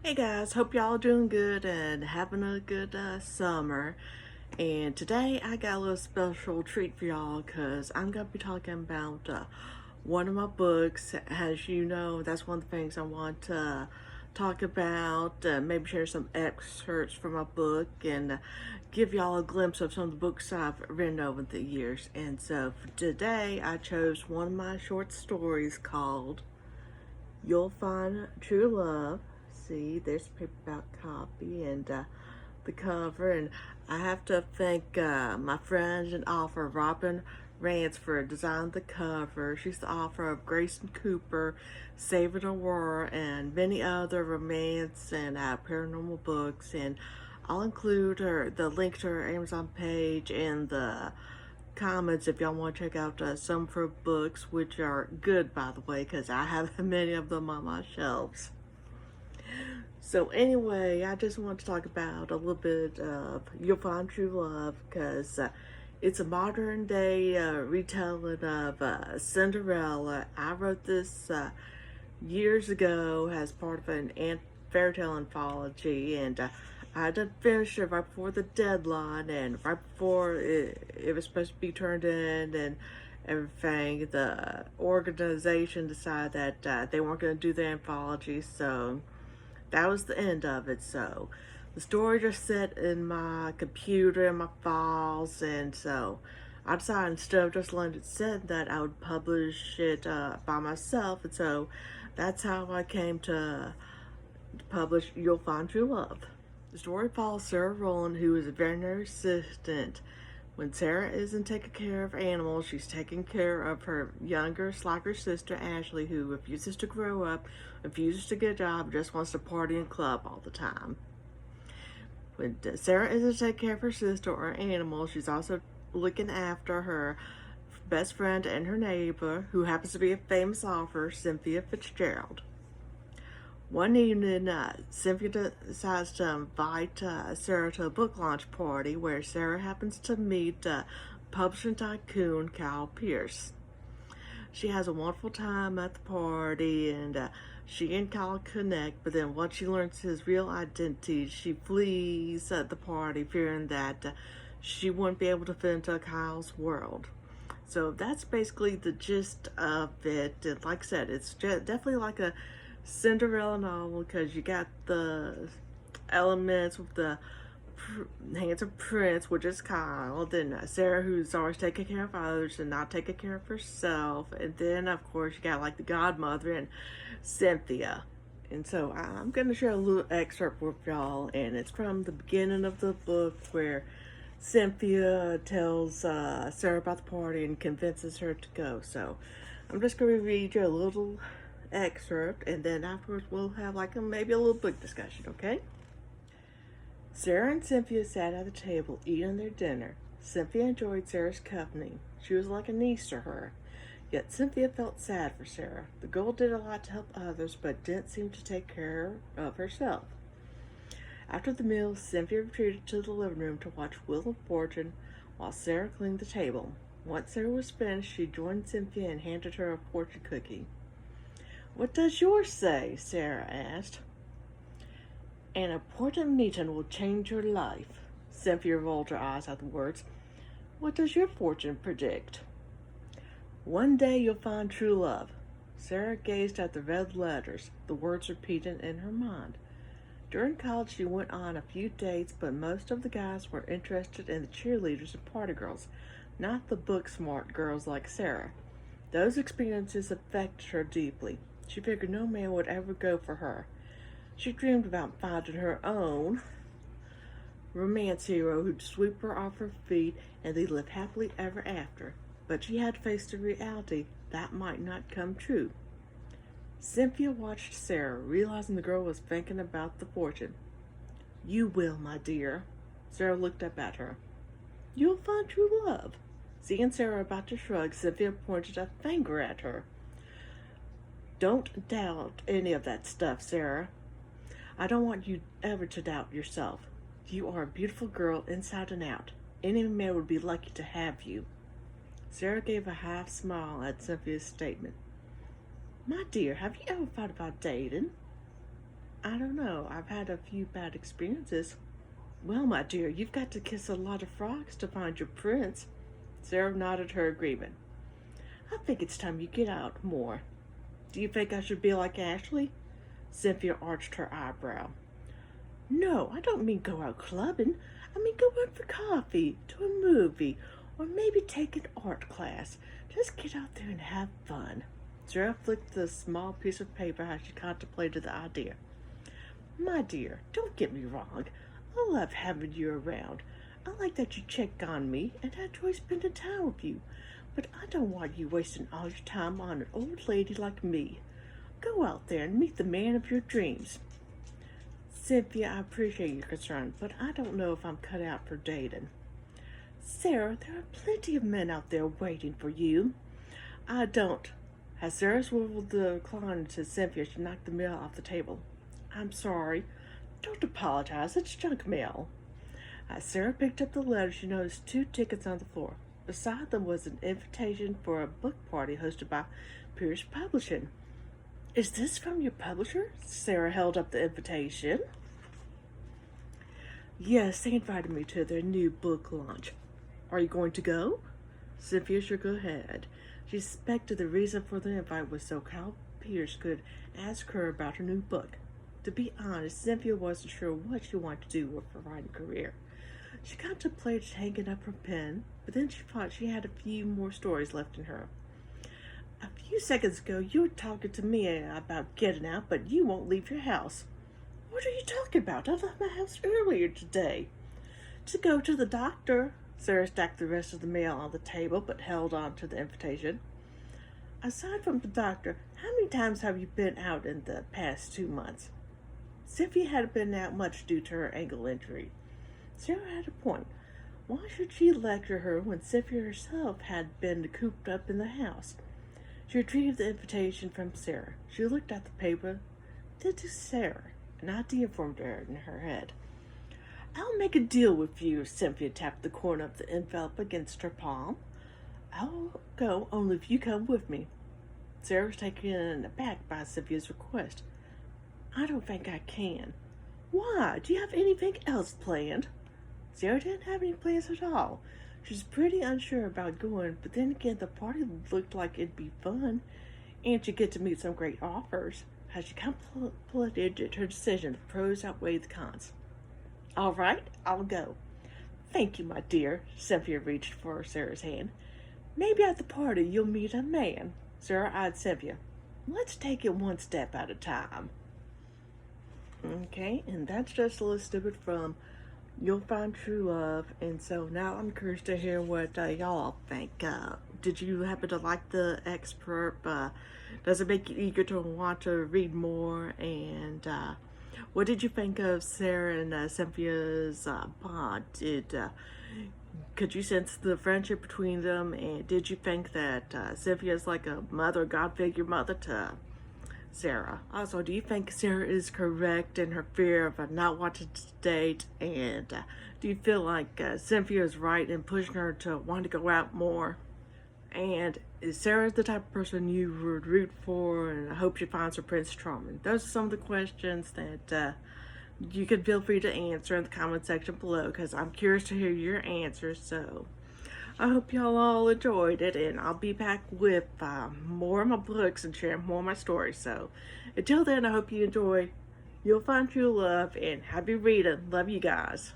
Hey guys, hope y'all doing good and having a good summer. And today I got a little special treat for y'all because I'm going to be talking about one of my books. As you know, that's one of the things I want to talk about, maybe share some excerpts from my book and give y'all a glimpse of some of the books I've written over the years. And so for today, I chose one of my short stories called You'll Find True Love. See, there's a paperback copy and the cover. And I have to thank my friend and author Robin Rance for designing the cover. She's the author of Grayson Cooper, Saving Aurora, and many other romance and paranormal books. And I'll include the link to her Amazon page in the comments if y'all want to check out some of her books, which are good, by the way, because I have many of them on my shelves. So anyway, I just want to talk about a little bit of You'll Find True Love because it's a modern day retelling of Cinderella. I wrote this years ago as part of an fairy tale anthology, and I had to finish it right before the deadline and right before it was supposed to be turned in and everything. The organization decided that they weren't going to do the anthology, so that was the end of it. So the story just sat in my computer and my files, and so I decided instead of just letting it sit that I would publish it by myself, and so that's how I came to publish You'll Find True Love. The story follows Sarah Rowland, who is a veterinary assistant. When Sarah isn't taking care of animals, she's taking care of her younger, slacker sister, Ashley, who refuses to grow up, refuses to get a job, just wants to party and club all the time. When Sarah isn't taking care of her sister or animals, she's also looking after her best friend and her neighbor, who happens to be a famous author, Cynthia Fitzgerald. One evening, Cynthia decides to invite Sarah to a book launch party where Sarah happens to meet publishing tycoon Cal Pierce. She has a wonderful time at the party, and she and Cal connect, but then once she learns his real identity, she flees at the party, fearing that she wouldn't be able to fit into Kyle's world. So that's basically the gist of it. And like I said, it's definitely like a Cinderella novel because you got the elements with the handsome prince, which is Kyle. Then Sarah, who's always taking care of others and not taking care of herself. And then, of course, you got like the godmother and Cynthia. And so I'm going to share a little excerpt with y'all, and it's from the beginning of the book where Cynthia tells Sarah about the party and convinces her to go. So I'm just going to read you a little excerpt, and then afterwards we'll have like maybe a little book discussion, okay? Sarah and Cynthia sat at the table eating their dinner. Cynthia enjoyed Sarah's company. She was like a niece to her. Yet Cynthia felt sad for Sarah. The girl did a lot to help others, but didn't seem to take care of herself. After the meal, Cynthia retreated to the living room to watch Wheel of Fortune while Sarah cleaned the table. Once Sarah was finished, she joined Cynthia and handed her a fortune cookie. "What does yours say?" Sarah asked. "An important meeting will change your life." Cynthia rolled her eyes at the words. "What does your fortune predict?" "One day you'll find true love." Sarah gazed at the red letters, the words repeated in her mind. During college, she went on a few dates, but most of the guys were interested in the cheerleaders and party girls, not the book-smart girls like Sarah. Those experiences affected her deeply. She figured no man would ever go for her. She dreamed about finding her own romance hero who'd sweep her off her feet and they'd live happily ever after. But she had to face the reality that might not come true. Cynthia watched Sarah, realizing the girl was thinking about the fortune. "You will, my dear." Sarah looked up at her. "You'll find true love." Seeing Sarah about to shrug, Cynthia pointed a finger at her. "Don't doubt any of that stuff, Sarah. I don't want you ever to doubt yourself. You are a beautiful girl inside and out. Any man would be lucky to have you." Sarah gave a half smile at Cynthia's statement. "My dear, have you ever thought about dating?" I don't know. I've had a few bad experiences. Well, my dear, you've got to kiss a lot of frogs to find your prince. Sarah nodded her agreement. I think it's time you get out more. Do you think I should be like Ashley? Cynthia arched her eyebrow. No, I don't mean go out clubbing. I mean go out for coffee, to a movie, or maybe take an art class. Just get out there and have fun. Sarah flicked the small piece of paper as she contemplated the idea. My dear, don't get me wrong. I love having you around. I like that you check on me and I enjoy spending time with you. But I don't want you wasting all your time on an old lady like me. Go out there and meet the man of your dreams. Cynthia, I appreciate your concern, but I don't know if I'm cut out for dating. Sarah, there are plenty of men out there waiting for you. I don't. As Sarah swiveled the recliner to Cynthia, she knocked the mail off the table. I'm sorry. Don't apologize. It's junk mail. As Sarah picked up the letter, she noticed 2 tickets on the floor. Beside them was an invitation for a book party hosted by Pierce Publishing. Is this from your publisher? Sarah held up the invitation. Yes, they invited me to their new book launch. Are you going to go? Cynthia shook her head. She suspected the reason for the invite was so Kyle Pierce could ask her about her new book. To be honest, Cynthia wasn't sure what she wanted to do with her writing career. She contemplated hanging up her pen, but then she thought she had a few more stories left in her. A few seconds ago, you were talking to me about getting out, but you won't leave your house. What are you talking about? I left my house earlier today. To go to the doctor. Sarah stacked the rest of the mail on the table, but held on to the invitation. Aside from the doctor, how many times have you been out in the past 2 months? Cynthia hadn't been out much due to her ankle injury. Sarah had a point. Why should she lecture her when Cynthia herself had been cooped up in the house? She retrieved the invitation from Sarah. She looked at the paper. Then to Sarah. An idea formed her in her head. I'll make a deal with you. Cynthia tapped the corner of the envelope against her palm. I'll go only if you come with me. Sarah was taken aback by Cynthia's request. I don't think I can. Why? Do you have anything else planned? Sarah didn't have any plans at all. She was pretty unsure about going, but then again, the party looked like it'd be fun, and she'd get to meet some great authors. As she contemplated her decision, the pros outweighed the cons. All right, I'll go. Thank you, my dear. Cynthia reached for Sarah's hand. Maybe at the party you'll meet a man. Sarah eyed Cynthia. Let's take it one step at a time. Okay, and that's just a little snippet from You'll Find True Love. And so now I'm curious to hear what y'all think. Did you happen to like the excerpt? Does it make you eager to want to read more? And what did you think of Sarah and Cynthia's bond? Could you sense the friendship between them? And did you think that Cynthia's like a mother, God figure mother to Sarah? Also, do you think Sarah is correct in her fear of not wanting to date? And do you feel like Cynthia is right in pushing her to want to go out more? And is Sarah the type of person you would root for? And I hope she finds her Prince Charming. Those are some of the questions that you can feel free to answer in the comment section below, because I'm curious to hear your answers. So I hope y'all all enjoyed it, and I'll be back with more of my books and sharing more of my stories. So until then, I hope you enjoy You'll Find True Love, and happy reading. Love you guys.